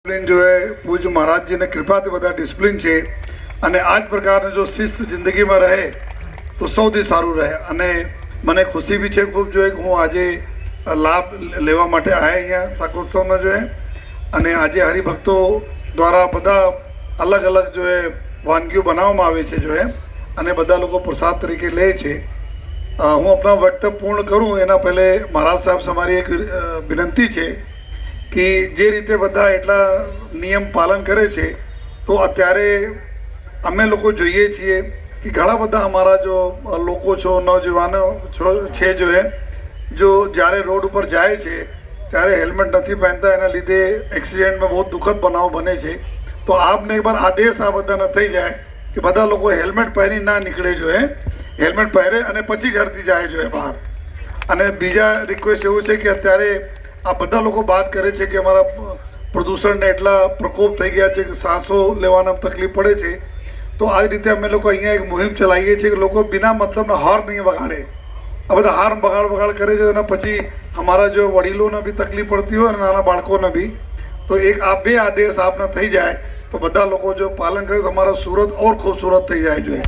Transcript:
Discipline जो है पूज्य महाराज जी ने कृपा थी बधा डिसिप्लिन है અને આ જ પ્રકારની જો શિસ્ત જિંદગીમાં રહે તો સૌથી સારું રહે। અને મને ખુશી બી છે ખૂબ જો હું આજે લાભ લેવા માટે આવ્યા અહીંયા શાકોત્સવનો જો હે। અને આજે હરિભક્તો દ્વારા બધા અલગ અલગ જો હે વાનગીઓ બનાવવામાં આવે છે જો હે અને બધા લોકો પ્રસાદ તરીકે લે છે। હું આપણા વક્તવ્ય પૂર્ણ કરું એના પહેલે મહારાજ સાહેબ તમારી એક વિનંતી છે કે જે રીતે બધા એટલા નિયમ પાલન કરે છે તો અત્યારે અમે લોકો જોઈએ છીએ કે ઘણા બધા અમારા જો લોકો છો નौजवानो છે જો હે જો જ્યારે રોડ ઉપર જાય છે ત્યારે હેલ્મેટ નથી પહેરતા એના લીધે એક્સિડન્ટમાં બહુ દુઃખદ બનાવ બને છે। તો આપને એક વાર આદેશ આ બધાને થઈ જાય કે બધા લોકો હેલ્મેટ પહેરી ના નીકળે જો હે, હેલ્મેટ પહેરે અને પછી ઘરથી જાય જો હે બહાર। અને બીજા રિક્વેસ્ટ એવું છે કે અત્યારે આ બધા લોકો વાત કરે છે કે અમારા પ્રદૂષણને એટલા પ્રકોપ થઈ ગયા છે કે શ્વાસો લેવામાં તકલીફ પડે છે। તો આ રીતે અમે લોકો અહીંયા એક મુહિમ ચલાવીએ છીએ કે લોકો બિના મતલબના હોર્ન નહીં વગાડે। આ બધા હોર્ન બગાડ કરે છે અને પછી અમારા જો વડીલોને બી તકલીફ પડતી હોય અને નાના બાળકોને બી। તો એક આ બે આદેશ આપને થઈ જાય તો બધા લોકો જો પાલન કરે તો અમારો સુરત ઓર ખૂબસૂરત થઈ જાય જોઈએ।